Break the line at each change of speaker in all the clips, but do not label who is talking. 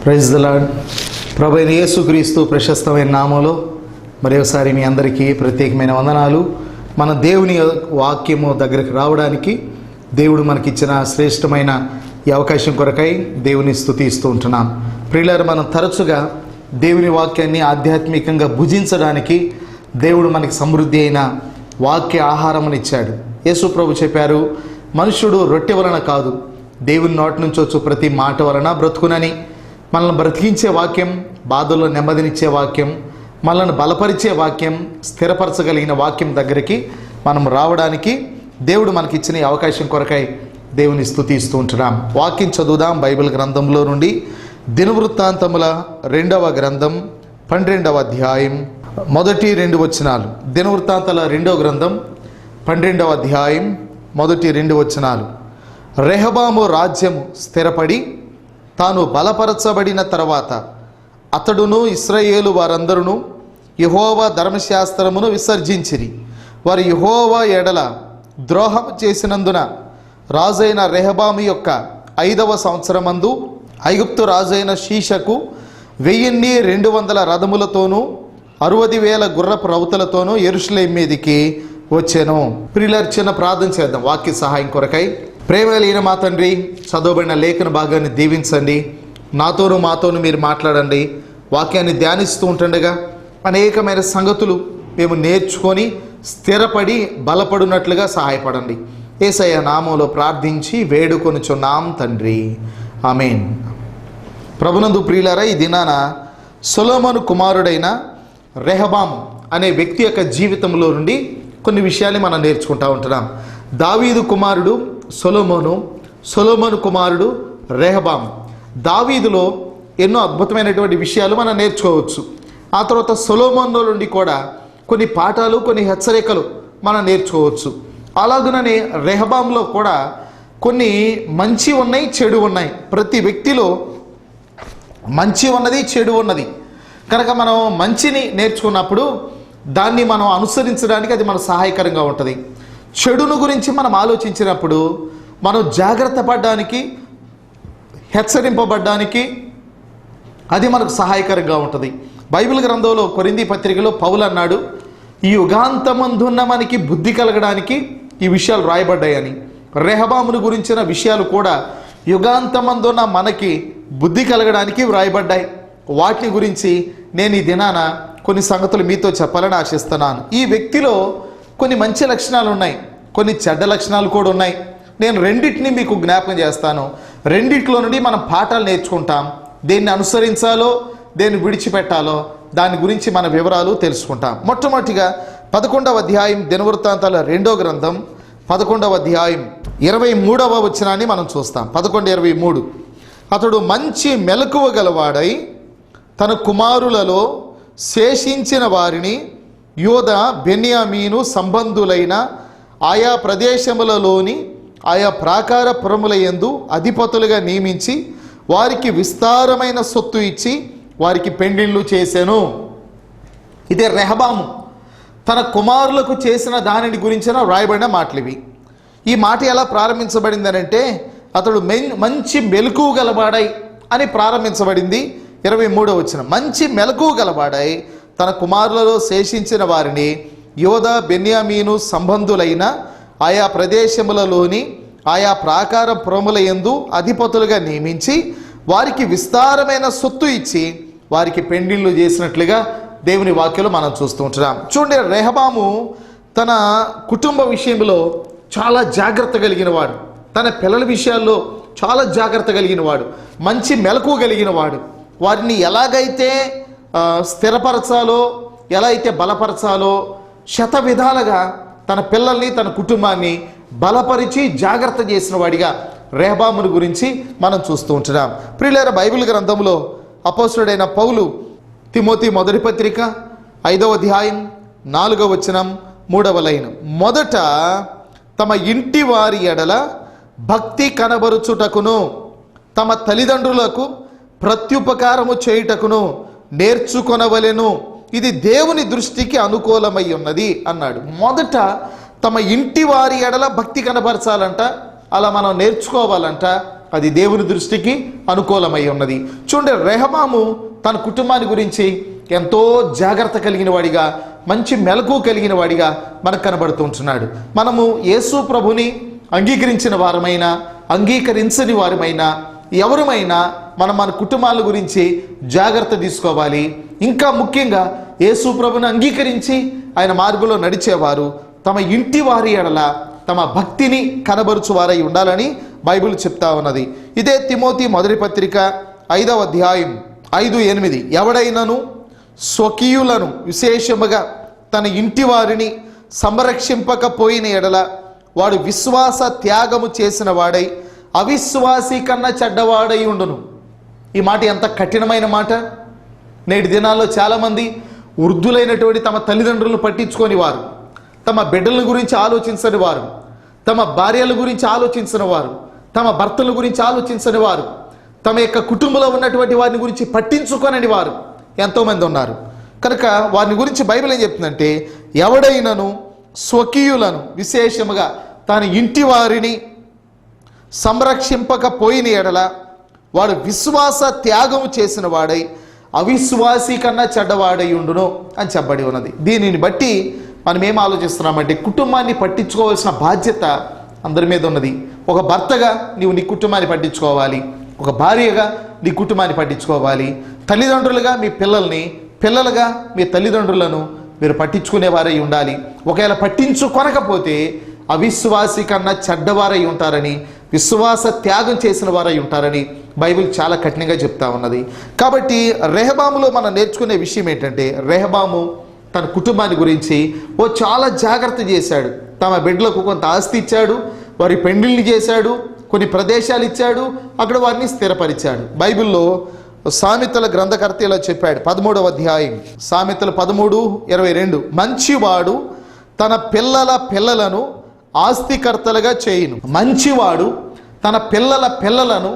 Praise the lord. ప్రభువైన యేసుక్రీస్తు ప్రశస్తమైన నామములో మరొకసారి మీ అందరికీ ప్రత్యేకమైన వందనాలు. మన దేవుని వాక్యము దగ్గరికి రావడానికి దేవుడు మనకిచ్చిన శ్రేష్టమైన ఈ అవకాశం కొరకై దేవుని స్తుతిస్తూ ఉంటున్నాం. ప్రియులారా, మనం తరచుగా దేవుని వాక్యాన్ని ఆధ్యాత్మికంగా భుజించడానికి దేవుడు మనకి సమృద్ధి అయిన వాక్య ఆహారమునిచ్చాడు. యేసు ప్రభు చెప్పారు, మనుష్యుడు రొట్టె వలన కాదు దేవుని నోటి నుంచి వచ్చు ప్రతి మాట వలన బ్రతుకునని. మనల్ని బ్రతికించే వాక్యం, బాధల్లో నెమ్మదినిచ్చే వాక్యం, మనల్ని బలపరిచే వాక్యం, స్థిరపరచగలిగిన వాక్యం దగ్గరికి మనం రావడానికి దేవుడు మనకిచ్చిన అవకాశం కొరకై దేవుని స్తుతిస్తూ ఉంటున్నాం. వాక్యం చదువుదాం. బైబిల్ గ్రంథంలో నుండి దినవృత్తాంతముల 2వ గ్రంథం 12వ అధ్యాయం మొదటి 2 వచనాలు. దినవృత్తాంతాల 2వ గ్రంథం 12వ అధ్యాయం మొదటి 2 వచనాలు. రెహబాము రాజ్యము స్థిరపడి తాను బలపరచబడిన తర్వాత అతడును ఇశ్రాయేలు వారందరూ యెహోవా ధర్మశాస్త్రమును విసర్జించిరి. వారు యెహోవా ఎడల ద్రోహం చేసినందున రాజైన రెహబాము యొక్క 5వ సంవత్సరమందు ఐగుప్తు రాజైన షీషకు 1200 రథములతోనూ 60,000 గుర్రపు రౌతులతోనూ యెరూషలేము మీదికి వచ్చెను. ప్రియులారా, చిన్న ప్రార్థన చేద్దాం వాక్య సహాయం కొరకై. ప్రేమ కలిగిన మా తండ్రి, చదవబడిన లేఖన భాగాన్ని దీవించండి. నాతోనూ మాతోనూ మీరు మాట్లాడండి. వాక్యాన్ని ధ్యానిస్తూ ఉంటుండగా అనేకమైన సంగతులు మేము నేర్చుకొని స్థిరపడి బలపడినట్లుగా సహాయపడండి. యేసయ్య నామంలో ప్రార్థించి వేడుకొనుచున్నాం తండ్రి, ఆమేన్. ప్రభునందు ప్రియులారా, ఈ దినాన సొలొమోను కుమారుడైన రెహబాము అనే వ్యక్తి యొక్క జీవితంలో నుండి కొన్ని విషయాలు మనం నేర్చుకుంటూ ఉంటున్నాం. దావీదు కుమారుడు సొలొమోను, సొలొమోను కుమారుడు రెహబాము. దావీదులో ఎన్నో అద్భుతమైనటువంటి విషయాలు మనం నేర్చుకోవచ్చు. ఆ తర్వాత సొలొమోను నుండి కూడా కొన్ని పాఠాలు, కొన్ని హెచ్చరికలు మనం నేర్చుకోవచ్చు. అలాగుననే రెహబాములో కూడా కొన్ని మంచి ఉన్నాయి, చెడు ఉన్నాయి. ప్రతి వ్యక్తిలో మంచి ఉన్నది, చెడు ఉన్నది. కనుక మనం మంచిని నేర్చుకున్నప్పుడు దాన్ని మనం అనుసరించడానికి అది మనకు సహాయకరంగా ఉంటుంది. చెడును గురించి మనం ఆలోచించినప్పుడు మనం జాగ్రత్త పడడానికి, హెచ్చరింపబడ్డానికి అది మనకు సహాయకరంగా ఉంటుంది. బైబిల్ గ్రంథంలో కొరింథీ పత్రికలో పౌలు అన్నాడు, ఈ యుగాంతమందున్న మనకి బుద్ధి కలగడానికి ఈ విషయాలు రాయబడ్డాయని. రెహబామును గురించిన విషయాలు కూడా యుగాంతమందున్న మనకి బుద్ధి కలగడానికి వ్రాయబడ్డాయి. వాటిని గురించి నేను ఈ దినాన కొన్ని సంగతులు మీతో చెప్పాలని ఆశిస్తున్నాను. ఈ వ్యక్తిలో కొన్ని మంచి లక్షణాలు ఉన్నాయి, కొన్ని చెడ్డ లక్షణాలు కూడా ఉన్నాయి. నేను రెండింటిని మీకు జ్ఞాపకం చేస్తాను. రెండిట్లో నుండి మనం పాఠాలు నేర్చుకుంటాం. దేన్ని అనుసరించాలో, దేన్ని విడిచిపెట్టాలో దాని గురించి మన వివరాలు తెలుసుకుంటాం. మొట్టమొదటిగా 11వ అధ్యాయం దినవృత్తాంతాల 2వ గ్రంథం 11వ అధ్యాయం 23వ వచనాన్ని మనం చూస్తాం. 11:23. అతడు మంచి మెలకువ గలవాడై తన కుమారులలో శేషించిన వారిని యోధా, బెన్యామీను సంబంధులైన ఆయా ప్రదేశములలోని ఆయా ప్రాకార పురముల యందు అధిపతులుగా నియమించి వారికి విస్తారమైన సొత్తు ఇచ్చి వారికి పెండిళ్ళు చేసెను. ఇదే రెహబాము తన కుమారులకు చేసిన దానిని గురించిన వ్రాయబడిన మాటలు ఇవి. ఈ మాట ఎలా ప్రారంభించబడిందనంటే, అతడు మంచి మెలకువ గలవాడై అని ప్రారంభించబడింది. 23వ వచనం. మంచి మెలకువ గలవాడై తన కుమారులలో శేషించిన వారిని యోధా, బెన్యామీను సంబంధులైన ఆయా ప్రదేశములలోని ఆయా ప్రాకార పురముల యందు అధిపతులుగా నియమించి వారికి విస్తారమైన సొత్తు ఇచ్చి వారికి పెండిళ్ళు చేసినట్లుగా దేవుని వాక్యంలో మనం చూస్తూ ఉంటున్నాం. చూడండి, రెహబాము తన కుటుంబ విషయంలో చాలా జాగ్రత్త కలిగిన వాడు. తన పిల్లల విషయాల్లో చాలా జాగ్రత్త కలిగిన వాడు. మంచి మెలకువ కలిగిన వాడు. వారిని ఎలాగైతే స్థిరపరచాలో, ఎలా అయితే బలపరచాలో శత విధాలుగా తన పిల్లల్ని, తన కుటుంబాన్ని బలపరిచి జాగ్రత్త చేసిన వాడిగా రెహబామును గురించి మనం చూస్తూ ఉంటున్నాం. ప్రియులారా, బైబిల్ గ్రంథంలో అపోస్తలుడైన పౌలు తిమోతి మొదటి పత్రిక 5వ అధ్యాయం 4వ వచనం 3వ లైన్. మొదట తమ ఇంటి వారి ఎడల భక్తి కనబరుచుటకును తమ తల్లిదండ్రులకు ప్రత్యుపకారము చేయుటకును నేర్చుకొనవలెను, ఇది దేవుని దృష్టికి అనుకూలమై ఉన్నది అన్నాడు. మొదట తమ ఇంటి వారి ఎడల భక్తి కనబరచాలంట, అలా మనం నేర్చుకోవాలంట. అది దేవుని దృష్టికి అనుకూలమై ఉన్నది. చూడండి, రెహబాము తన కుటుంబాన్ని గురించి ఎంతో జాగ్రత్త కలిగిన వాడిగా, మంచి మెలకు కలిగిన వాడిగా మనకు కనబడుతూ ఉంటున్నాడు. మనము యేసు ప్రభుని అంగీకరించిన వారమైనా అంగీకరించని వారమైనా ఎవరమైనా మన కుటుంబాల గురించి జాగ్రత్త తీసుకోవాలి. ఇంకా ముఖ్యంగా యేసు ప్రభుని అంగీకరించి ఆయన మార్గంలో నడిచేవారు తమ ఇంటి వారి ఎడల తమ భక్తిని కనబరుచువారై ఉండాలని బైబిల్ చెప్తా ఉన్నది. ఇదే తిమోతి మొదటి పత్రిక 5వ అధ్యాయం 5:8, ఎవడైనను స్వకీయులను విశేషముగా తన ఇంటి వారిని సంరక్షింపకపోయిన ఎడల వాడు విశ్వాస త్యాగము చేసిన వాడై అవిశ్వాసి కన్నా చెడ్డవాడై ఉండును. ఈ మాట ఎంత కఠినమైన మాట. నేటి దినాల్లో చాలామంది వృద్ధులైనటువంటి తమ తల్లిదండ్రులను పట్టించుకొని వారు, తమ బిడ్డల గురించి ఆలోచించని వారు, తమ భార్యల గురించి ఆలోచించని వారు, తమ భర్తల గురించి ఆలోచించని వారు, తమ యొక్క కుటుంబంలో ఉన్నటువంటి వారిని గురించి పట్టించుకోనని వారు ఎంతోమంది ఉన్నారు. కనుక వారిని గురించి బైబిల్ ఏం చెప్తుందంటే, ఎవడైనను స్వకీయులను విశేషముగా తన ఇంటి వారిని సంరక్షింపకపోయిన ఎడల వాడు విశ్వాస త్యాగము చేసిన వాడై అవిశ్వాసి కన్నా చెడ్డవాడై ఉండును అని చెప్పబడి ఉన్నది. దీనిని బట్టి మనం ఏం ఆలోచిస్తున్నామంటే, కుటుంబాన్ని పట్టించుకోవాల్సిన బాధ్యత అందరి మీద ఉన్నది. ఒక భర్తగా నీవు నీ కుటుంబాన్ని పట్టించుకోవాలి, ఒక భార్యగా నీ కుటుంబాన్ని పట్టించుకోవాలి, తల్లిదండ్రులుగా మీ పిల్లల్ని, పిల్లలుగా మీ తల్లిదండ్రులను మీరు పట్టించుకునేవారై ఉండాలి. ఒకవేళ పట్టించుకొనకపోతే అవిశ్వాసి కన్నా చెడ్డవారై ఉంటారని, విశ్వాస త్యాగం చేసిన వారై ఉంటారని బైబిల్ చాలా కఠినంగా చెప్తా ఉన్నది. కాబట్టి రెహబాములో మనం నేర్చుకునే విషయం ఏంటంటే, రెహబాము తన కుటుంబాన్ని గురించి చాలా జాగ్రత్త చేశాడు. తమ బిడ్డలకు కొంత ఆస్తి ఇచ్చాడు, వారి పెండ్లిని చేశాడు, కొన్ని ప్రదేశాలు ఇచ్చాడు, అక్కడ వారిని స్థిరపరిచాడు. బైబిల్లో సామెతల గ్రంథకర్త ఇలా చెప్పాడు, 13వ అధ్యాయం సామెతలు 13:22, మంచివాడు తన పిల్లల పిల్లలను ఆస్తికర్తలుగా చేయును. మంచివాడు తన పిల్లల పిల్లలను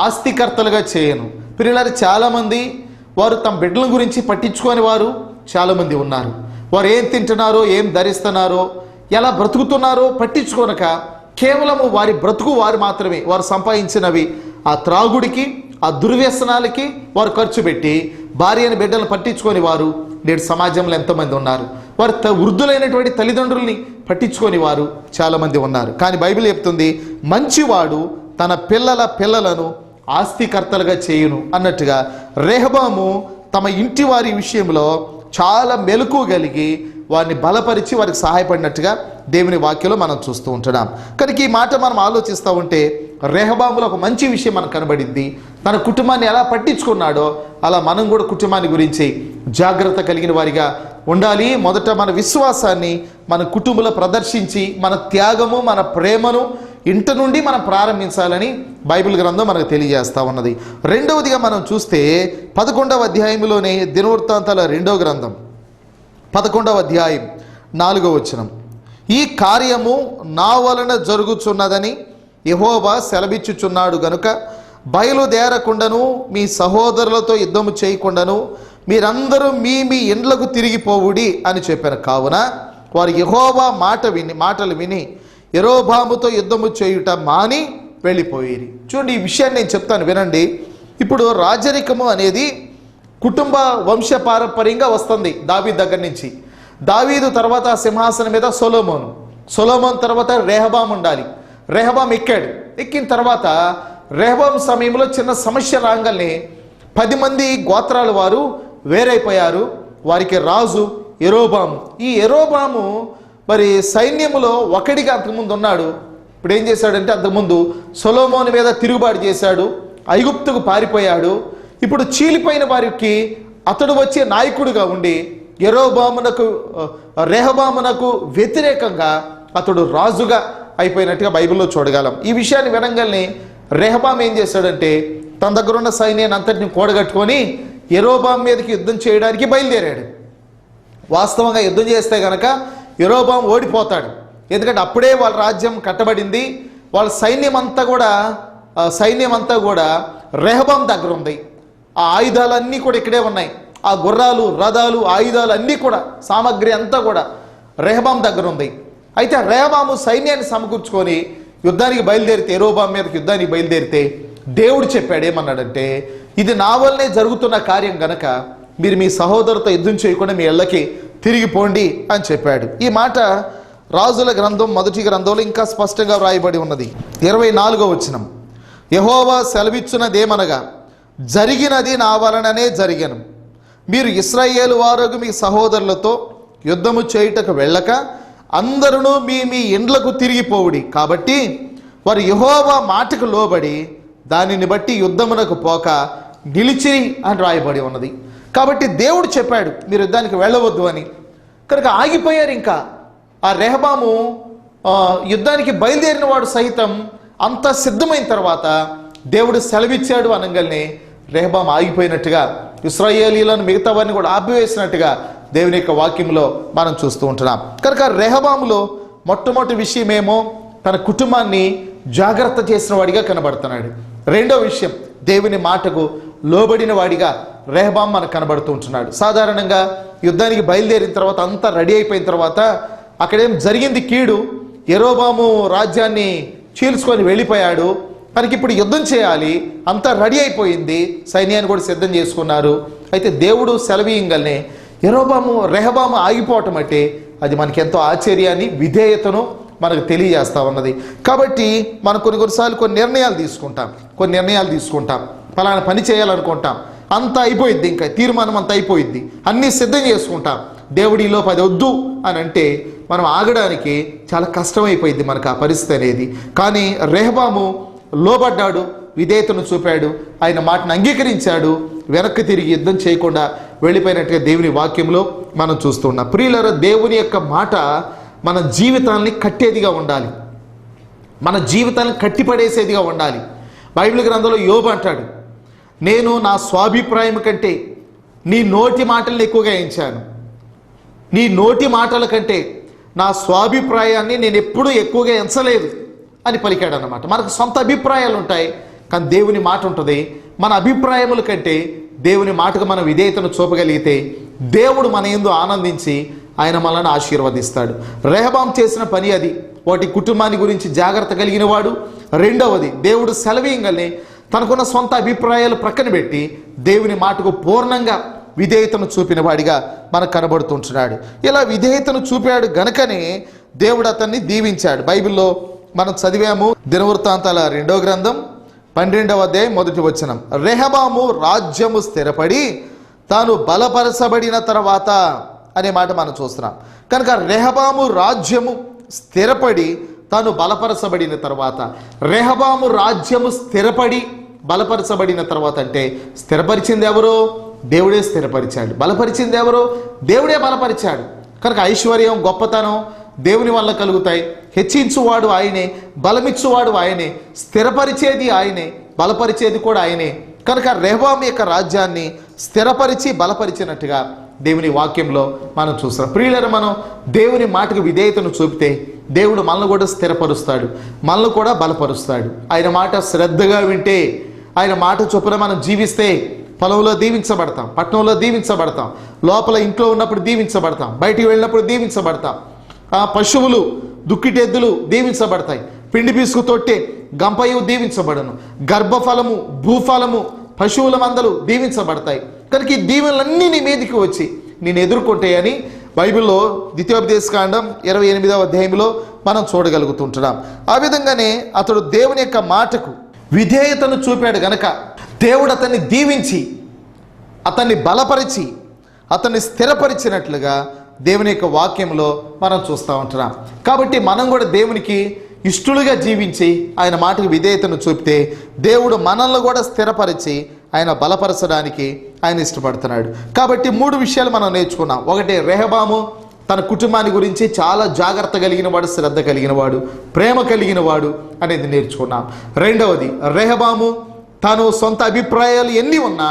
ఆస్తికర్తలుగా చేయను. పిల్లలు చాలామంది వారు తమ బిడ్డల గురించి పట్టించుకొని వారు చాలామంది ఉన్నారు. వారు ఏం తింటున్నారో, ఏం ధరిస్తున్నారో, ఎలా బ్రతుకుతున్నారో పట్టించుకోనక కేవలము వారి బ్రతుకు వారు మాత్రమే, వారు సంపాదించినవి ఆ త్రాగుడికి, ఆ దుర్వ్యసనాలకి వారు ఖర్చు పెట్టి భార్యని బిడ్డలను పట్టించుకొని వారు నేడు సమాజంలో ఎంతోమంది ఉన్నారు. వారు వృద్ధులైనటువంటి తల్లిదండ్రుల్ని పట్టించుకొని వారు చాలామంది ఉన్నారు. కానీ బైబిల్ చెప్తుంది, మంచివాడు తన పిల్లల పిల్లలను ఆస్తికర్తలుగా చేయును అన్నట్టుగా రెహబాము తమ ఇంటి వారి విషయంలో చాలా మెలకువ కలిగి వారిని బలపరిచి వారికి సహాయపడినట్టుగా దేవుని వాక్యంలో మనం చూస్తూ ఉంటున్నాం. కనుక ఈ మాట మనం ఆలోచిస్తూ ఉంటే రెహబాములో ఒక మంచి విషయం మనకు కనబడింది. తన కుటుంబాన్ని ఎలా పట్టించుకున్నాడో అలా మనం కూడా కుటుంబాన్ని గురించి జాగ్రత్త కలిగిన వారిగా ఉండాలి. మొదట మన విశ్వాసాన్ని మన కుటుంబంలో ప్రదర్శించి మన త్యాగము, మన ప్రేమను ఇంటి నుండి మనం ప్రారంభించాలని బైబిల్ గ్రంథం మనకు తెలియజేస్తూ ఉన్నది. రెండవదిగా మనం చూస్తే 11వ అధ్యాయంలోనే దినవృత్తాంతాల 2వ గ్రంథం 11వ అధ్యాయం 4వ వచనం, ఈ కార్యము నా వలన జరుగుచున్నదని యెహోవా సెలవిచ్చుచున్నాడు గనుక బయలుదేరకుండాను మీ సహోదరులతో యుద్ధము చేయకుండాను మీరందరూ మీ మీ ఇండ్లకు తిరిగిపోవుడి అని చెప్పాను. కావున వారు యెహోవా మాటలు విని యెరోబాముతో యుద్ధము చేయుట మాని వెళ్ళిపోయేది. చూడండి, ఈ విషయాన్ని నేను చెప్తాను వినండి. ఇప్పుడు రాజరికము అనేది కుటుంబ వంశ పారంపర్యంగా వస్తుంది దావీదు దగ్గర నుంచి. దావీదు తర్వాత సింహాసనం మీద సొలొమోను తర్వాత రెహబాము ఉండాలి. రెహబాం ఎక్కిన తర్వాత రెహబాం సమయంలో చిన్న సమస్య రాగానే 10 మంది గోత్రాల వారు వేరైపోయారు. వారికి రాజు యెరోబాము. ఈ యెరోబాము మరి సైన్యములో ఒకడిగా అంతకుముందు ఉన్నాడు. ఇప్పుడు ఏం చేశాడంటే, అంతకుముందు సొలొమోను మీద తిరుగుబాటు చేశాడు, ఐగుప్తుకు పారిపోయాడు. ఇప్పుడు చీలిపోయిన వారికి అతడు వచ్చే నాయకుడిగా ఉండి రెహబామునకు వ్యతిరేకంగా అతడు రాజుగా అయిపోయినట్టుగా బైబిల్లో చూడగలం. ఈ విషయాన్ని వినంగానే రెహబాం ఏం చేశాడంటే, తన దగ్గర ఉన్న సైన్యాన్ని అంతటిని కూడగట్టుకొని యెరోబాం మీదకి యుద్ధం చేయడానికి బయలుదేరాడు. వాస్తవంగా యుద్ధం చేస్తే కనుక యెరోబాం ఓడిపోతాడు. ఎందుకంటే అప్పుడే వాళ్ళ రాజ్యం కట్టబడింది. వాళ్ళ సైన్యం అంతా కూడా రెహబాం దగ్గర ఉంది. ఆ ఆయుధాలన్నీ కూడా ఇక్కడే ఉన్నాయి. ఆ గుర్రాలు, రథాలు, ఆయుధాలు అన్నీ కూడా, సామగ్రి అంతా కూడా రెహబాం దగ్గర ఉంది. అయితే రెహబాము సైన్యాన్ని సమకూర్చుకొని యుద్ధానికి బయలుదేరితే, యెరోబాము మీదకి యుద్ధానికి బయలుదేరితే దేవుడు చెప్పాడు ఏమన్నాడంటే, ఇది నా వల్లనే జరుగుతున్న కార్యం గనక మీరు మీ సహోదరుతో యుద్ధం చేయకుండా మీ ఇళ్ళకి తిరిగిపోండి అని చెప్పాడు. ఈ మాట రాజుల గ్రంథం మొదటి గ్రంథంలో ఇంకా స్పష్టంగా వ్రాయబడి ఉన్నది. 24వ వచనం, యెహోవా సెలవిచ్చున్నదేమనగా, జరిగినది నా వలననే జరిగెను. మీరు ఇశ్రాయేలు వారు మీ సహోదరులతో యుద్ధము చేయుటకు వెళ్ళక అందరూ మీ మీ ఇండ్లకు తిరిగిపోవుడి. కాబట్టి వారు యెహోవా మాటకు లోబడి దానిని బట్టి యుద్ధమునకు పోక నిలిచి అని రాయబడి ఉన్నది. కాబట్టి దేవుడు చెప్పాడు మీరు యుద్ధానికి వెళ్ళవద్దు అని, కనుక ఆగిపోయారు. ఇంకా ఆ రెహబాము యుద్ధానికి బయలుదేరిన వాడు సైతం అంత సిద్ధమైన తర్వాత దేవుడు సెలవిచ్చాడు అనగానే రెహబాము ఆగిపోయినట్టుగా, ఇశ్రాయేలీయులను మిగతా వారిని కూడా ఆపివేసినట్టుగా దేవుని యొక్క వాక్యంలో మనం చూస్తూ ఉంటున్నాం. కనుక రెహబాములో మొట్టమొదటి విషయమేమో తన కుటుంబాన్ని జాగ్రత్త చేసిన వాడిగా కనబడుతున్నాడు. రెండో విషయం, దేవుని మాటకు లోబడిన వాడిగా రెహబాము మనకు కనబడుతూ ఉంటున్నాడు. సాధారణంగా యుద్ధానికి బయలుదేరిన తర్వాత అంతా రెడీ అయిపోయిన తర్వాత అక్కడేం జరిగింది కీడు, యెరోబాము రాజ్యాన్ని చీల్చుకొని వెళ్ళిపోయాడు. మనకి ఇప్పుడు యుద్ధం చేయాలి, అంతా రెడీ అయిపోయింది, సైన్యాన్ని కూడా సిద్ధం చేసుకున్నారు. అయితే దేవుడు సెలవీయంగానే రెహబాము ఆగిపోవటం అంటే అది మనకి ఎంతో ఆశ్చర్యాన్ని, విధేయతను మనకు తెలియజేస్తూ ఉన్నది. కాబట్టి మనం కొన్నిసార్లు కొన్ని నిర్ణయాలు తీసుకుంటాం, ఫలానా పని చేయాలనుకుంటాం, అంతా అయిపోయింది, ఇంకా తీర్మానం అంతా అయిపోయింది, అన్నీ సిద్ధం చేసుకుంటాం. దేవుడిలో అది వద్దు అని అంటే మనం ఆగడానికి చాలా కష్టమైపోయింది మనకు ఆ పరిస్థితి అనేది. కానీ రెహబాము లోబడ్డాడు, విధేయతను చూపాడు, ఆయన మాటను అంగీకరించాడు, వెనక్కి తిరిగి యుద్ధం చేయకుండా వెళ్ళిపోయినట్టుగా దేవుని వాక్యంలో మనం చూస్తున్నాం. ప్రియులారా, దేవుని యొక్క మాట మన జీవితాన్ని కట్టేదిగా ఉండాలి, మన జీవితాన్ని కట్టిపడేసేదిగా ఉండాలి. బైబిల్ గ్రంథంలో యోబు అంటాడు, నేను నా స్వాభిప్రాయం కంటే నీ నోటి మాటలను ఎక్కువగా ఎంచాను. నీ నోటి మాటల కంటే నా స్వాభిప్రాయాన్ని నేను ఎప్పుడూ ఎక్కువగా ఎంచలేదు అని పలికాడు అన్నమాట. మనకు సొంత అభిప్రాయాలు ఉంటాయి, కానీ దేవుని మాట ఉంటుంది. మన అభిప్రాయముల కంటే దేవుని మాటకు మనం విధేయతను చూపగలిగితే దేవుడు మన యందు ఆనందించి ఆయన మనల్ని ఆశీర్వదిస్తాడు. రెహబాము చేసిన పని అది. ఒకటి, కుటుంబాన్ని గురించి జాగ్రత్త కలిగిన వాడు. రెండవది, దేవుడు సెలవీయంగానే తనకున్న సొంత అభిప్రాయాలు ప్రక్కన పెట్టి దేవుని మాటకు పూర్ణంగా విధేయతను చూపిన వాడిగా మనకు కనబడుతుంటున్నాడు. ఇలా విధేయతను చూపాడు గనుకనే దేవుడు అతన్ని దీవించాడు. బైబిల్లో మనం చదివాము, దినవృత్తాంతాల 2వ గ్రంథం 12వ అధ్యాయం 1వ వచనం, రెహబాము రాజ్యము స్థిరపడి తాను బలపరచబడిన తర్వాత అనే మాట మనం చూస్తున్నాం. కనుక రెహబాము రాజ్యము స్థిరపడి తాను బలపరచబడిన తర్వాత, రెహబాము రాజ్యము స్థిరపడి బలపరచబడిన తర్వాత అంటే స్థిరపరిచింది ఎవరో? దేవుడే స్థిరపరిచాడు. బలపరిచింది ఎవరో? దేవుడే బలపరిచాడు. కనుక ఐశ్వర్యం, గొప్పతనం దేవుని వల్ల కలుగుతాయి. హెచ్చించువాడు ఆయనే, బలమిచ్చువాడు ఆయనే, స్థిరపరిచేది ఆయనే, బలపరిచేది కూడా ఆయనే. కనుక రెహబాము యొక్క రాజ్యాన్ని స్థిరపరిచి బలపరిచినట్టుగా దేవుని వాక్యంలో మనం చూస్తాం. ప్రియులారా, మనం దేవుని మాటకు విధేయతను చూపితే దేవుడు మనల్ని కూడా స్థిరపరుస్తాడు, మనల్ని కూడా బలపరుస్తాడు. ఆయన మాట శ్రద్ధగా వింటే, ఆయన మాట చొప్పున మనం జీవిస్తే పొలంలో దీవించబడతాం, పట్టణంలో దీవించబడతాం, లోపల ఇంట్లో ఉన్నప్పుడు దీవించబడతాం, బయటికి వెళ్ళినప్పుడు దీవించబడతాం. పశువులు, దుక్కిటెద్దులు దీవించబడతాయి, పిండి పిసుకు తొట్టే గంపయు దీవించబడను, గర్భఫలము, భూఫలము, పశువుల మందలు దీవించబడతాయి. కనుక ఈ దీవెనలన్నీ నీ మీదకి వచ్చి నేను ఎదుర్కొంటాయని బైబిల్లో ద్వితీయోపదేశకాండం 28వ అధ్యాయంలో మనం చూడగలుగుతుంటున్నాం. ఆ విధంగానే అతడు దేవుని యొక్క మాటకు విధేయతను చూపాడు గనక దేవుడు అతన్ని దీవించి, అతన్ని బలపరిచి, అతన్ని స్థిరపరిచినట్లుగా దేవుని యొక్క వాక్యంలో మనం చూస్తూ ఉంటున్నాం. కాబట్టి మనం కూడా దేవునికి ఇష్టలుగా జీవించి ఆయన మాటకు విధేయతను చూపితే దేవుడు మనల్ని కూడా స్థిరపరిచి ఆయన బలపరచడానికి ఆయన ఇష్టపడుతున్నాడు. కాబట్టి 3 విషయాలు మనం నేర్చుకున్నాం. ఒకటి, రెహబాము తన కుటుంబాన్ని గురించి చాలా జాగ్రత్త కలిగిన వాడు, శ్రద్ధ కలిగిన వాడు, ప్రేమ కలిగిన వాడు అనేది నేర్చుకున్నాం. రెండవది, రెహబాము తాను సొంత అభిప్రాయాలు ఎన్ని ఉన్నా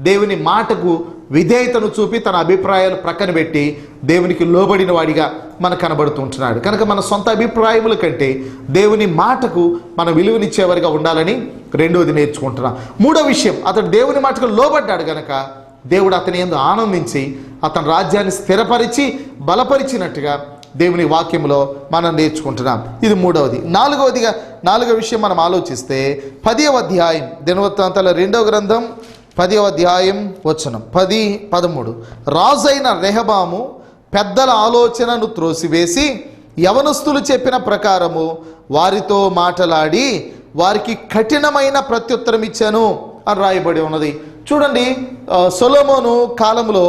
దేవుని మాటకు విధేయతను చూపి తన అభిప్రాయాలు ప్రక్కన పెట్టి దేవునికి లోబడిన వాడిగా మనకు కనబడుతుంటున్నాడు. కనుక మన సొంత అభిప్రాయముల కంటే దేవుని మాటకు మన విలువనిచ్చేవారిగా ఉండాలని రెండవది నేర్చుకుంటున్నాం. మూడో విషయం, అతడు దేవుని మాటకు లోబడ్డాడు కనుక దేవుడు అతని యందు ఆనందించి అతని రాజ్యాన్ని స్థిరపరిచి బలపరిచినట్టుగా దేవుని వాక్యంలో మనం నేర్చుకుంటున్నాం. ఇది మూడవది. నాలుగవ విషయం మనం ఆలోచిస్తే 10వ అధ్యాయం, దినవృత్తాంతాల 2వ గ్రంథం 10వ అధ్యాయం వచనం 10-13. రాజైన రెహబాము పెద్దల ఆలోచనను త్రోసివేసి యవనస్తులు చెప్పిన ప్రకారము వారితో మాటలాడి వారికి కఠినమైన ప్రత్యుత్తరం ఇచ్చాను అని రాయబడి ఉన్నది. చూడండి, సొలొమోను కాలంలో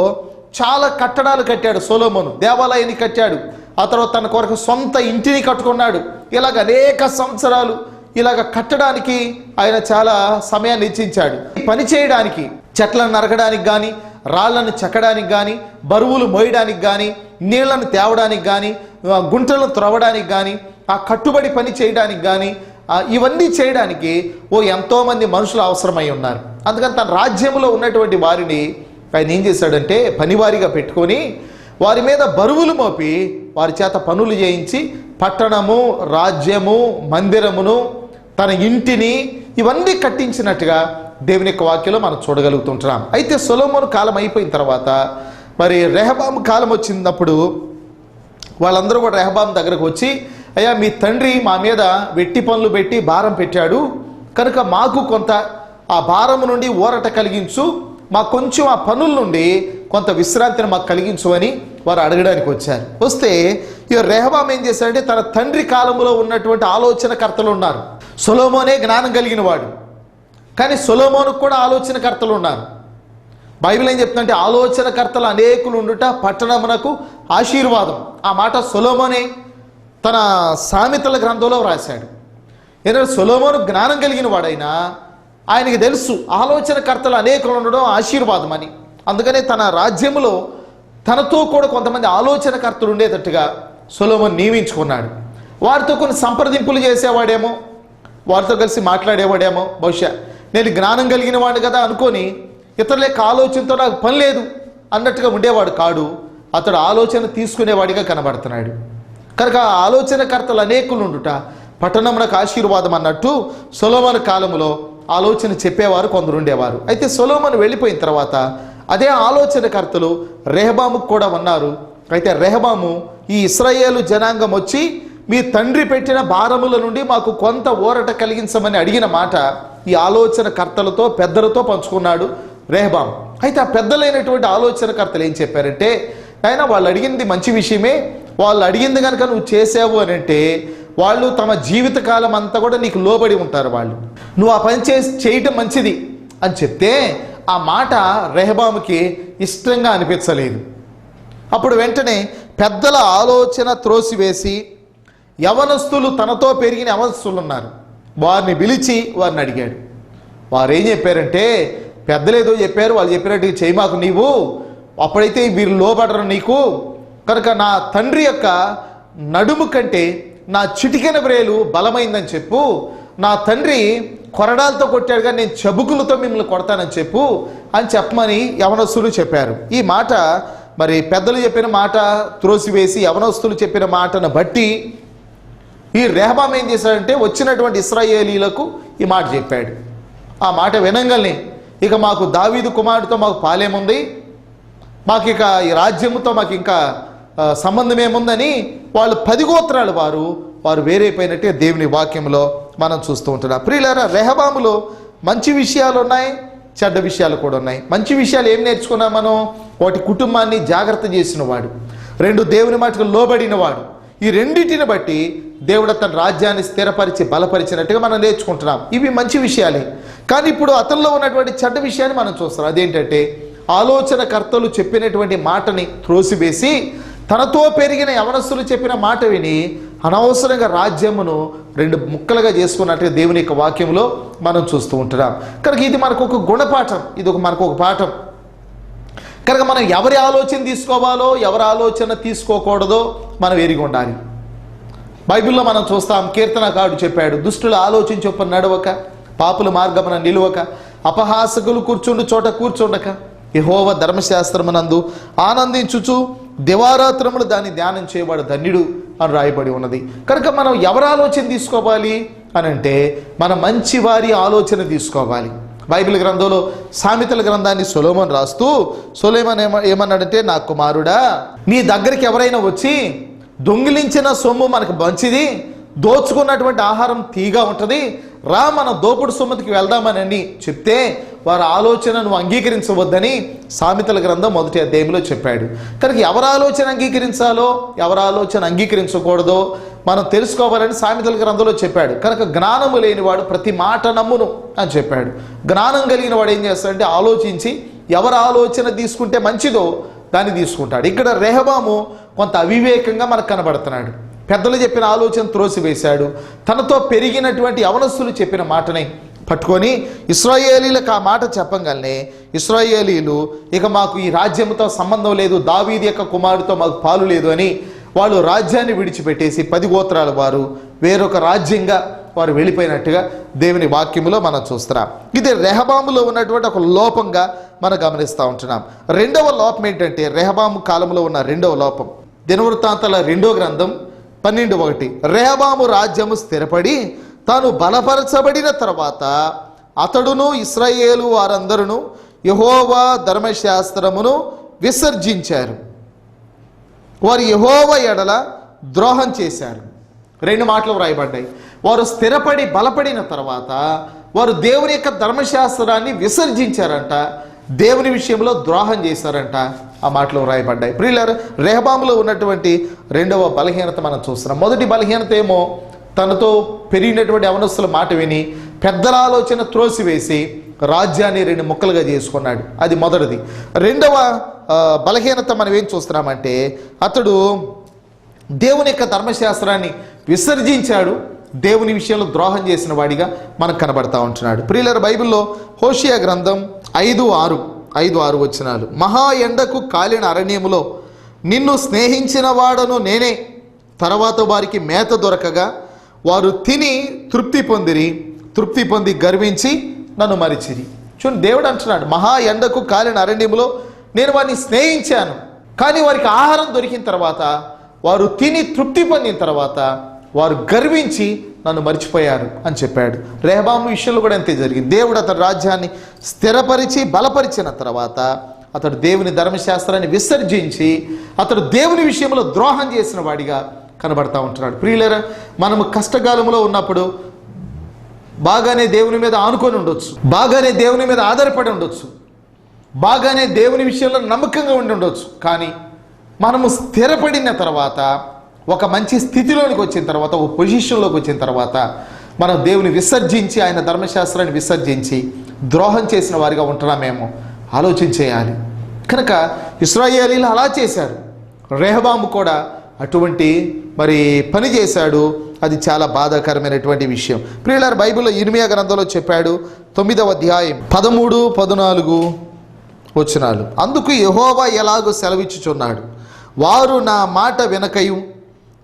చాలా కట్టడాలు కట్టాడు. సొలొమోను దేవాలయాన్ని కట్టాడు. ఆ తర్వాత తన కొరకు సొంత ఇంటిని కట్టుకున్నాడు. ఇలాగ అనేక సంవత్సరాలు ఇలాగ కట్టడానికి ఆయన చాలా సమయాన్ని ఇచ్చించాడు. పని చేయడానికి, చెట్లను నరకడానికి కానీ, రాళ్లను చెక్కడానికి కానీ, బరువులు మోయడానికి కానీ, నీళ్లను తేవడానికి కానీ, గుంటలను త్రవ్వడానికి కానీ, ఆ కట్టుబడి పని చేయడానికి కానీ, ఇవన్నీ చేయడానికి ఎంతోమంది మనుషులు అవసరమై ఉన్నారు. అందుకని తన రాజ్యంలో ఉన్నటువంటి వారిని ఆయన ఏం చేశాడంటే పనివారిగా పెట్టుకొని వారి మీద బరువులు మోపి వారి చేత పనులు చేయించి పట్టణము, రాజ్యము, మందిరమును, తన ఇంటిని ఇవన్నీ కట్టించినట్టుగా దేవుని యొక్క వాక్యంలో మనం చూడగలుగుతుంటున్నాం. అయితే సొలొమోను కాలం అయిపోయిన తర్వాత మరి రెహబాము కాలం వచ్చినప్పుడు వాళ్ళందరూ కూడా రెహబాము దగ్గరకు వచ్చి, అయ్యా మీ తండ్రి మా మీద వెట్టి పనులు పెట్టి భారం పెట్టాడు కనుక మాకు కొంత ఆ భారము నుండి ఊరట కలిగించు, మాకు కొంచెం ఆ పనుల నుండి కొంత విశ్రాంతిని మాకు కలిగించు అని వారు అడగడానికి వచ్చారు. వస్తే ఈ రెహబాము ఏం చేశాడంటే తన తండ్రి కాలంలో ఉన్నటువంటి ఆలోచనకర్తలు ఉన్నారు. సొలొమోనే జ్ఞానం కలిగిన వాడు, కానీ సొలొమోనుకు కూడా ఆలోచనకర్తలు ఉన్నారు. బైబిల్ ఏం చెప్తుందంటే ఆలోచనకర్తలు అనేకులు ఉండుట పట్టణమునకు ఆశీర్వాదం. ఆ మాట సొలొమోనే తన సామెతల గ్రంథంలో రాశాడు. ఎందుకంటే సొలొమోను జ్ఞానం కలిగిన వాడైనా ఆయనకి తెలుసు ఆలోచనకర్తలు అనేకులు ఉండడం ఆశీర్వాదం అని. అందుకనే తన రాజ్యంలో తనతో కూడా కొంతమంది ఆలోచనకర్తలు ఉండేటట్టుగా సొలొమోను నియమించుకున్నాడు. వారితో కొన్ని సంప్రదింపులు చేసేవాడేమో, వారితో కలిసి మాట్లాడేవాడేమో. బహుశా నేను జ్ఞానం కలిగిన వాడు కదా అనుకొని ఇతరుల యొక్క ఆలోచనతో నాకు పని లేదు అన్నట్టుగా ఉండేవాడు కాడు. అతడు ఆలోచన తీసుకునేవాడిగా కనబడుతున్నాడు. కనుక ఆలోచనకర్తలు అనేకులు ఉండుట పట్టణమునకు ఆశీర్వాదం అన్నట్టు సొలొమోను కాలంలో ఆలోచన చెప్పేవారు కొందరు ఉండేవారు. అయితే సొలొమోను వెళ్ళిపోయిన తర్వాత అదే ఆలోచనకర్తలు రెహబాముకు కూడా ఉన్నారు. అయితే రెహబాము ఈ ఇశ్రాయేలు జనాంగం వచ్చి మీ తండ్రి పెట్టిన భారముల నుండి మాకు కొంత ఊరట కలిగించమని అడిగిన మాట ఈ ఆలోచనకర్తలతో పెద్దలతో పంచుకున్నాడు రెహబాము. అయితే ఆ పెద్దలైనటువంటి ఆలోచనకర్తలు ఏం చెప్పారంటే, ఆయన వాళ్ళు అడిగింది మంచి విషయమే, వాళ్ళు అడిగింది కనుక నువ్వు చేసావు అని అంటే వాళ్ళు తమ జీవితకాలం అంతా కూడా నీకు లోబడి ఉంటారు. వాళ్ళు నువ్వు ఆ పని చేయటం మంచిది అని చెప్తే ఆ మాట రెహబాముకి ఇష్టంగా అనిపించలేదు. అప్పుడు వెంటనే పెద్దల ఆలోచన త్రోసివేసి యవనస్తులు, తనతో పెరిగిన యవనస్తులు ఉన్నారు, వారిని పిలిచి వారిని అడిగాడు. వారు ఏం చెప్పారంటే, పెద్దలు ఏదో చెప్పారు, వాళ్ళు చెప్పినట్టు చేయి మాకు నీవు, అప్పుడైతే వీరు లోబడరు నీకు, కనుక నా తండ్రి యొక్క నడుము కంటే నా చిటికెన వ్రేలు బలమైందని చెప్పు, నా తండ్రి కొరడాలతో కొట్టాడు కానీ నేను చెబుకులతో మిమ్మల్ని కొడతానని చెప్పు అని చెప్పమని యవనస్తులు చెప్పారు. ఈ మాట మరి పెద్దలు చెప్పిన మాట త్రోసివేసి యవనస్తులు చెప్పిన మాటను బట్టి ఈ రెహబాము ఏం చేశాడంటే వచ్చినటువంటి ఇశ్రాయేలీలకు ఈ మాట చెప్పాడు. ఆ మాట వినంగానే ఇక మాకు దావీదు కుమారుడితో మాకు పాలేముంది, మాకు ఇక ఈ రాజ్యముతో మాకు ఇంకా సంబంధం ఏముందని వాళ్ళు 10 గోత్రాలు వారు వేరైపోయినట్టే దేవుని వాక్యంలో మనం చూస్తూ ఉంటున్నాం. ప్రియులారా, రెహబాములో మంచి విషయాలు ఉన్నాయి, చెడ్డ విషయాలు కూడా ఉన్నాయి. మంచి విషయాలు ఏం నేర్చుకున్నాం మనం? ఒకటి, కుటుంబాన్ని జాగ్రత్త చేసిన వాడు. 2, దేవుని మాటకు లోబడిన వాడు. ఈ రెండింటిని బట్టి దేవుడు తన రాజ్యాన్ని స్థిరపరిచి బలపరిచినట్టుగా మనం నేర్చుకుంటున్నాం. ఇవి మంచి విషయాలే. కానీ ఇప్పుడు అతనిలో ఉన్నటువంటి చెడ్డ విషయాన్ని మనం చూస్తున్నాం. అదేంటంటే ఆలోచనకర్తలు చెప్పినటువంటి మాటని త్రోసివేసి తనతో పెరిగిన యవనస్తులు చెప్పిన మాట విని అనవసరంగా రాజ్యమును 2 ముక్కలుగా చేసుకున్నట్టుగా దేవుని యొక్క వాక్యంలో మనం చూస్తూ ఉంటున్నాం. కనుక ఇది మనకు ఒక గుణపాఠం, ఇది మనకు ఒక పాఠం. కనుక మనం ఎవరి ఆలోచన తీసుకోవాలో ఎవరి ఆలోచన తీసుకోకూడదో మనం ఎరిగి ఉండాలి. బైబిల్లో మనం చూస్తాం, కీర్తనకారుడు చెప్పాడు, దుష్టుల ఆలోచన చొప్పున నడవక, పాపుల మార్గమున నిలువక, అపహాసకులు కూర్చుండు చోట కూర్చుండక, యెహోవా ధర్మశాస్త్రమునందు ఆనందించుచు దివారాత్రములు దాన్ని ధ్యానం చేయబడు ధన్యుడు అని రాయబడి ఉన్నది. కనుక మనం ఎవరి ఆలోచన తీసుకోవాలి అని అంటే మన మంచి వారి ఆలోచన తీసుకోవాలి. బైబిల్ గ్రంథంలో సామెతల గ్రంథాన్ని సొలొమోను రాస్తూ సొలొమోను ఏమన్నాడంటే, నా కుమారుడా, నీ దగ్గరికి ఎవరైనా వచ్చి దొంగిలించిన సొమ్ము మనకు మంచిది, దోచుకున్నటువంటి ఆహారం తీగా ఉంటుంది, రా మన దోపుడు సొమ్ముకి వెళ్దామని చెప్తే వారి ఆలోచనను అంగీకరించవద్దని సామెతల గ్రంథం 1వ అధ్యాయంలో చెప్పాడు. కనుక ఎవరి ఆలోచన అంగీకరించాలో ఎవరి ఆలోచన అంగీకరించకూడదో మనం తెలుసుకోవాలని సామెతల గ్రంథంలో చెప్పాడు. కనుక జ్ఞానము లేనివాడు ప్రతి మాట నమ్మును అని చెప్పాడు. జ్ఞానం కలిగిన వాడు ఏం చేస్తాడంటే ఆలోచించి ఎవరి ఆలోచన తీసుకుంటే మంచిదో దాన్ని తీసుకుంటాడు. ఇక్కడ రెహబాము కొంత అవివేకంగా మనకు కనబడుతున్నాడు. పెద్దలు చెప్పిన ఆలోచన త్రోసివేశాడు. తనతో పెరిగినటువంటి యవనస్తులు చెప్పిన మాటని పట్టుకొని ఇశ్రాయేలీలకు ఆ మాట చెప్పగానే ఇశ్రాయేలీలు ఇక మాకు ఈ రాజ్యంతో సంబంధం లేదు, దావీదు యొక్క కుమారుడితో మాకు పాలు లేదు అని వాళ్ళు రాజ్యాన్ని విడిచిపెట్టేసి 10 గోత్రాల వారు వేరొక రాజ్యంగా వారు వెళ్ళిపోయినట్టుగా దేవుని వాక్యములో మనం చూస్తున్నాం. ఇది రెహబాములో ఉన్నటువంటి ఒక లోపంగా మనం గమనిస్తూ ఉంటున్నాం. రెండవ లోపం ఏంటంటే రెహబాము కాలంలో ఉన్న రెండవ లోపం దినవృత్తాంతాల 2వ గ్రంథం 12:1 రెహబాము రాజ్యము స్థిరపడి తాను బలపరచబడిన తర్వాత అతడును ఇశ్రాయేలు వారందరూ యెహోవా ధర్మశాస్త్రమును విసర్జించారు, వారు యెహోవా ఎడల ద్రోహం చేశారు. 2 మాటలు వ్రాయబడ్డాయి. వారు స్థిరపడి బలపడిన తర్వాత వారు దేవుని యొక్క ధర్మశాస్త్రాన్ని విసర్జించారంట, దేవుని విషయంలో ద్రోహం చేశారంట. ఆ మాటలు వ్రాయబడ్డాయి. ప్రియులారా, రెహబాములో ఉన్నటువంటి రెండవ బలహీనత మనం చూస్తున్నాం. మొదటి బలహీనత ఏమో తనతో పెరిగినటువంటి యవనస్తుల మాట విని పెద్దల ఆలోచన త్రోసివేసి రాజ్యాన్ని 2 ముక్కలుగా చేసుకున్నాడు. అది మొదటిది. రెండవ బలహీనత మనం ఏం చూస్తున్నామంటే అతడు దేవుని యొక్క ధర్మశాస్త్రాన్ని విసర్జించాడు, దేవుని విషయంలో ద్రోహం చేసిన వాడిగా మనకు కనబడతా ఉంటున్నాడు. ప్రియులారా, బైబిల్లో హోషేయ గ్రంథం 5:6 వచనాలు, మహా ఎండకు కాలిన అరణ్యములో నిన్ను స్నేహించిన వాడను నేనే, తర్వాత వారికి మేత దొరకగా వారు తిని తృప్తి పొంది గర్వించి నన్ను మరిచిరి. చూడండి, దేవుడు అంటున్నాడు, మహా ఎండకు కాలిన అరణ్యములో నేను వారిని స్నేహించాను, కానీ వారికి ఆహారం దొరికిన తర్వాత వారు తిని తృప్తి పొందిన తర్వాత వారు గర్వించి నన్ను మర్చిపోయారు అని చెప్పాడు. రెహబాము విషయంలో కూడా అంతే జరిగింది. దేవుడు అతని రాజ్యాన్ని స్థిరపరిచి బలపరిచిన తర్వాత అతడు దేవుని ధర్మశాస్త్రాన్ని విసర్జించి అతడు దేవుని విషయంలో ద్రోహం చేసిన వాడిగా కనబడతా ఉంటున్నాడు. ప్రియులారా, మనము కష్టకాలంలో ఉన్నప్పుడు బాగానే దేవుని మీద ఆనుకొని ఉండొచ్చు, బాగానే దేవుని మీద ఆధారపడి ఉండొచ్చు, బాగానే దేవుని విషయంలో నమ్మకంగా ఉండి ఉండొచ్చు. కానీ మనము స్థిరపడిన తర్వాత, ఒక మంచి స్థితిలోనికి వచ్చిన తర్వాత, ఒక పొజిషన్లోకి వచ్చిన తర్వాత మనం దేవుని విసర్జించి ఆయన ధర్మశాస్త్రాన్ని విసర్జించి ద్రోహం చేసిన వారిగా ఉంటున్నామేమో ఆలోచన చేయాలి. కనుక ఇశ్రాయేలీలు అలా చేశారు, రెహబాము కూడా అటువంటి పని చేశాడు. అది చాలా బాధాకరమైనటువంటి విషయం. ప్రియులారా, బైబిల్లో ఇర్మియా గ్రంథంలో చెప్పాడు 9వ అధ్యాయం 13-14 వచనాలు, అందుకు యెహోవా ఎలాగో సెలవిచ్చుచున్నాడు, వారు నా మాట వినకయు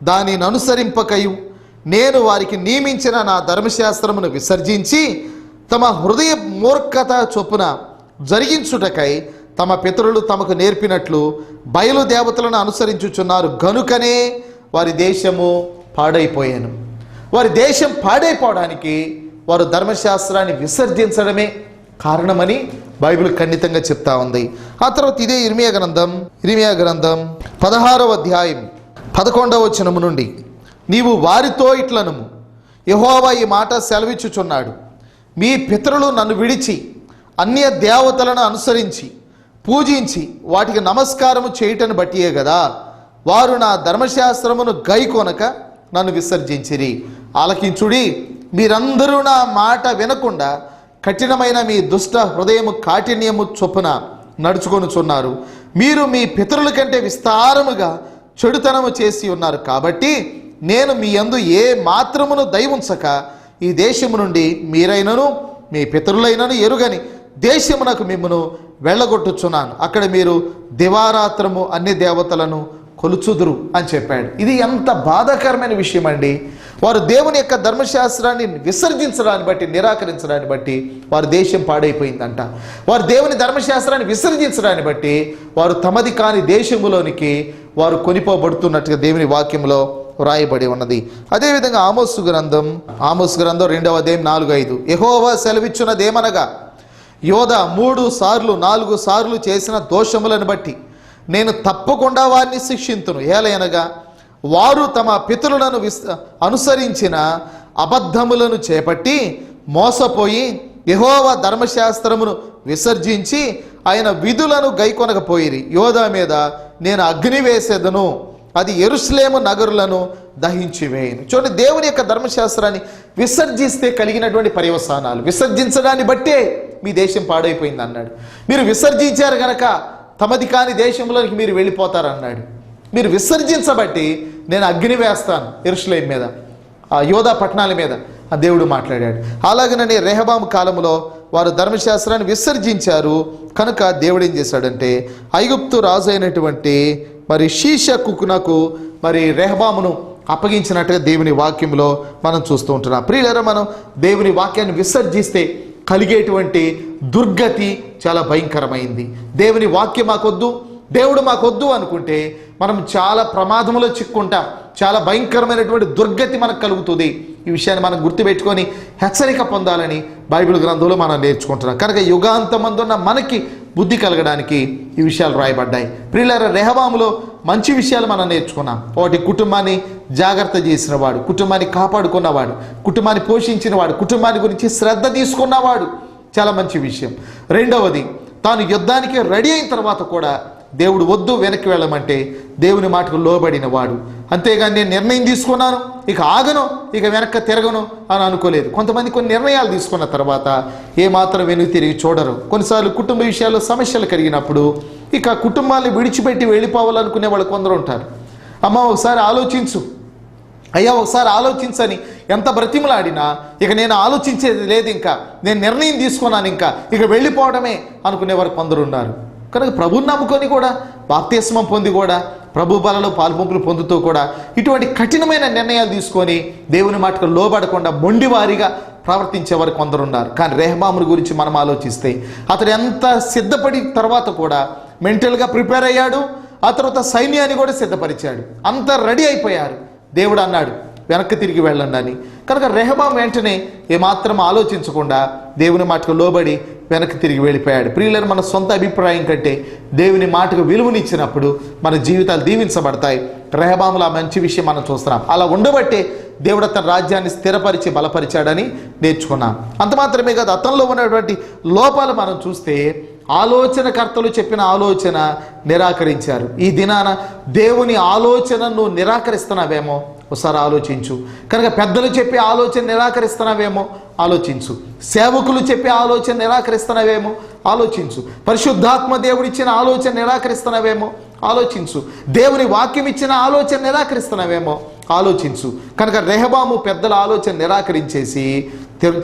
దానిని అనుసరింపకయు నేను వారికి నియమించిన నా ధర్మశాస్త్రమును విసర్జించి తమ హృదయ మూర్ఖత చొప్పున జరిగించుటకై తమ పితరులు తమకు నేర్పినట్లు బయలుదేవతలను అనుసరించుచున్నారు, గనుకనే వారి దేశము పాడైపోయాను. వారి దేశం పాడైపోవడానికి వారు ధర్మశాస్త్రాన్ని విసర్జించడమే కారణమని బైబిల్ ఖండితంగా చెప్తా ఉంది. ఆ తర్వాత ఇదే ఇర్మియా గ్రంథం 16వ అధ్యాయం 11వ వచనము నుండి, నీవు వారితో ఇట్లనుము, యెహోవా ఈ మాట సెలవిచ్చుచున్నాడు, మీ పితరులు నన్ను విడిచి అన్య దేవతలను అనుసరించి పూజించి వాటికి నమస్కారము చేయటను బట్టియే కదా వారు నా ధర్మశాస్త్రమును గైకొనక నన్ను విసర్జించిరి. ఆలకించుడి, మీరందరూ నా మాట వినకుండా కఠినమైన మీ దుష్ట హృదయము కాఠిన్యము చొప్పున నడుచుకొనుచున్నారు. మీరు మీ పితరుల కంటే విస్తారముగా చెడుతనము చేసి ఉన్నారు. కాబట్టి నేను మీ యందు ఏ మాత్రమును దయవుంచక ఈ దేశము నుండి మీరైనను మీ పితరులైనను ఎరుగని దేశమునకు మిమ్మును వెళ్ళగొట్టుచున్నాను. అక్కడ మీరు దివారాత్రము అన్ని దేవతలను కొలుచుదురు అని చెప్పాడు. ఇది ఎంత బాధాకరమైన విషయం అండి. వారు దేవుని యొక్క ధర్మశాస్త్రాన్ని విసర్జించడాన్ని బట్టి, నిరాకరించడాన్ని బట్టి వారి దేశం పాడైపోయిందంట. వారు దేవుని ధర్మశాస్త్రాన్ని విసర్జించడాన్ని బట్టి వారు తమది కాని దేశములోనికి వారు కొనిపోబడుతున్నట్టుగా దేవుని వాక్యంలో వ్రాయబడి ఉన్నది. అదేవిధంగా ఆమోసు గ్రంథం 2వ అధ్యాయం 4-5, యెహోవా సెలవిచ్చున్నదేమనగా, యోధ 3-4 సార్లు చేసిన దోషములను బట్టి నేను తప్పకుండా వారిని శిక్షింతును. ఏలయనగా వారు తమ పితరులను అనుసరించిన అబద్ధములను చేపట్టి మోసపోయి యెహోవా ధర్మశాస్త్రమును విసర్జించి ఆయన విధులను గైకొనకపోయిరి. యోధా మీద నేను అగ్ని వేసేదను, అది యెరూషలేము నగరులను దహించి వేయను. చూడండి, దేవుని యొక్క ధర్మశాస్త్రాన్ని విసర్జిస్తే కలిగినటువంటి పర్యవసానాలు. విసర్జించడాన్ని బట్టే మీ దేశం పాడైపోయింది అన్నాడు. మీరు విసర్జించారు గనక తమది కాని దేశంలోనికి మీరు వెళ్ళిపోతారన్నాడు. మీరు విసర్జించబట్టి నేను అగ్ని వేస్తాను యెరూషలేము మీద, ఆ యోధా పట్టణాల మీద ఆ దేవుడు మాట్లాడాడు. అలాగనే రెహబాము కాలంలో వారు ధర్మశాస్త్రాన్ని విసర్జించారు కనుక దేవుడు ఏం చేశాడంటే ఐగుప్తు రాజు అయినటువంటి మరి షీషకునకు మరి రెహబామును అప్పగించినట్టుగా దేవుని వాక్యంలో మనం చూస్తూ ఉంటున్నాం. ప్రియులారా, మనం దేవుని వాక్యాన్ని విసర్జిస్తే కలిగేటువంటి దుర్గతి చాలా భయంకరమైంది. దేవుని వాక్యం మాకొద్దు, దేవుడు మాకొద్దు అనుకుంటే మనం చాలా ప్రమాదంలో చిక్కుంటాం. చాలా భయంకరమైనటువంటి దుర్గతి మనకు కలుగుతుంది. ఈ విషయాన్ని మనం గుర్తుపెట్టుకొని హెచ్చరిక పొందాలని బైబిల్ గ్రంథంలో మనం నేర్చుకుంటున్నాం. కనుక యుగాంతమందున్న మనకి బుద్ధి కలగడానికి ఈ విషయాలు రాయబడ్డాయి. ప్రియులారా, రెహబాములో మంచి విషయాలు మనం నేర్చుకున్నాం. ఒకటి, కుటుంబాన్ని జాగ్రత్త చేసినవాడు, కుటుంబాన్ని కాపాడుకున్నవాడు, కుటుంబాన్ని పోషించినవాడు, కుటుంబాన్ని గురించి శ్రద్ధ తీసుకున్నవాడు, చాలా మంచి విషయం. రెండవది, తాను యుద్ధానికి రెడీ అయిన తర్వాత కూడా దేవుడు వద్దు వెనక్కి వెళ్ళమంటే దేవుని మాటకు లోబడిన వాడు. అంతేగాని నేను నిర్ణయం తీసుకున్నాను ఇక ఆగను, ఇక వెనక్కి తిరగను అని అనుకోలేదు. కొంతమంది కొన్ని నిర్ణయాలు తీసుకున్న తర్వాత ఏమాత్రం వెనుక తిరిగి చూడరు. కొన్నిసార్లు కుటుంబ విషయాల్లో సమస్యలు కలిగినప్పుడు ఇక కుటుంబాన్ని విడిచిపెట్టి వెళ్ళిపోవాలనుకునే వాళ్ళు కొందరు ఉంటారు. అమ్మ ఒకసారి ఆలోచించు, అయ్యా ఒకసారి ఆలోచించని ఎంత బ్రతిమలాడినా ఇక నేను ఆలోచించేది లేదు, ఇంకా నేను నిర్ణయం తీసుకున్నాను, ఇంకా ఇక వెళ్ళిపోవడమే అనుకునేవారు కొందరు ఉన్నారు. కనుక ప్రభుని నమ్ముకొని కూడా బాప్తిస్మం పొంది కూడా ప్రభు బలలో పాల్పొంపులు పొందుతూ కూడా ఇటువంటి కఠినమైన నిర్ణయాలు తీసుకొని దేవుని మాటకు లోబడకుండా మొండివారిగా ప్రవర్తించేవారు కొందరు ఉన్నారు. కానీ రెహబాముని గురించి మనం ఆలోచిస్తే అతడు ఎంత సిద్ధపడి తర్వాత కూడా మెంటల్గా ప్రిపేర్ అయ్యాడు, ఆ తర్వాత సైన్యాన్ని కూడా సిద్ధపరిచాడు. అంత రెడీ అయిపోయారు. దేవుడు అన్నాడు వెనక్కి తిరిగి వెళ్ళండి అని. కనుక రెహబాము వెంటనే ఏమాత్రం ఆలోచించకుండా దేవుని మాటకు లోబడి వెనక్కి తిరిగి వెళ్ళిపోయాడు. ప్రియులను మన సొంత అభిప్రాయం కంటే దేవుని మాటకు విలువనిచ్చినప్పుడు మన జీవితాలు దీవించబడతాయి. రెహబాముల మంచి విషయం మనం చూస్తున్నాం. అలా ఉండబట్టే దేవుడు తన రాజ్యాన్ని స్థిరపరిచి బలపరిచాడని నేర్చుకున్నాం. అంత మాత్రమే కాదు, అతనిలో ఉన్నటువంటి లోపాలు మనం చూస్తే ఆలోచనకర్తలు చెప్పిన ఆలోచన నిరాకరించారు. ఈ దినాన దేవుని ఆలోచనను నిరాకరిస్తున్నావేమో ఒకసారి ఆలోచించు. కనుక పెద్దలు చెప్పే ఆలోచన నిరాకరిస్తున్నావేమో ఆలోచించు. సేవకులు చెప్పే ఆలోచన నిరాకరిస్తున్నావేమో ఆలోచించు. పరిశుద్ధాత్మ దేవుడిచ్చిన ఆలోచన నిరాకరిస్తున్నావేమో ఆలోచించు. దేవుని వాక్యం ఇచ్చిన ఆలోచన నిరాకరిస్తున్నావేమో ఆలోచించు. కనుక రెహబాము పెద్దల ఆలోచన నిరాకరించేసి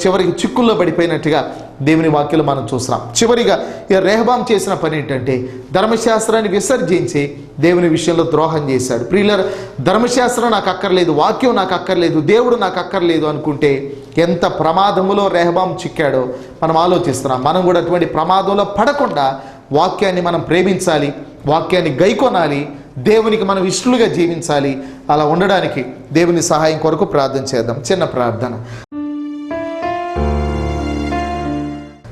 చివరికి చిక్కుల్లో పడిపోయినట్టుగా దేవుని వాక్యాలు మనం చూస్తున్నాం. చివరిగా ఈ రెహబాం చేసిన పని ఏంటంటే ధర్మశాస్త్రాన్ని విసర్జించి దేవుని విషయంలో ద్రోహం చేశాడు. ప్రియులారా, ధర్మశాస్త్రం నాకు అక్కర్లేదు, వాక్యం నాకు అక్కర్లేదు, దేవుడు నాకు అక్కర్లేదు అనుకుంటే ఎంత ప్రమాదములో రెహబాం చిక్కాడో మనం ఆలోచిస్తున్నాం. మనం కూడా అటువంటి ప్రమాదంలో పడకుండా వాక్యాన్ని మనం ప్రేమించాలి, వాక్యాన్ని గైకొనాలి, దేవునికి మనం ఇష్టలుగా జీవించాలి. అలా ఉండడానికి దేవుని సహాయం కొరకు ప్రార్థన చేద్దాం. చిన్న ప్రార్థన.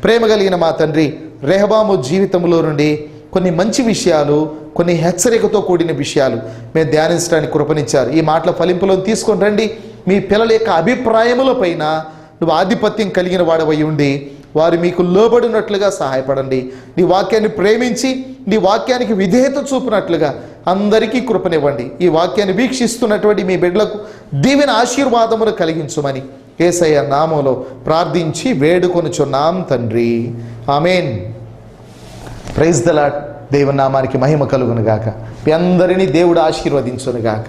ప్రేమ కలిగిన మా తండ్రి, రెహబాము జీవితంలో నుండి కొన్ని మంచి విషయాలు, కొన్ని హెచ్చరికతో కూడిన విషయాలు మేము ధ్యానించడానికి కృపనిచ్చారు. ఈ మాటల ఫలింపులను తీసుకొని రండి. మీ పిల్లల యొక్క అభిప్రాయముల పైన నువ్వు ఆధిపత్యం కలిగిన వాడవై ఉండి వారు మీకు లోబడినట్లుగా సహాయపడండి. నీ వాక్యాన్ని ప్రేమించి నీ వాక్యానికి విధేయత చూపినట్లుగా అందరికీ కృపనివ్వండి. ఈ వాక్యాన్ని వీక్షిస్తున్నటువంటి మీ బిడ్డలకు దీవెన ఆశీర్వాదమును కలిగించుమని యేసయ్య నామములో ప్రార్థించి వేడుకొనుచున్నాం తండ్రి, ఆమేన్. Praise the lord. దేవుని నామానికి మహిమ కలుగును గాక. మీ అందరినీ దేవుడు ఆశీర్వదించును గాక.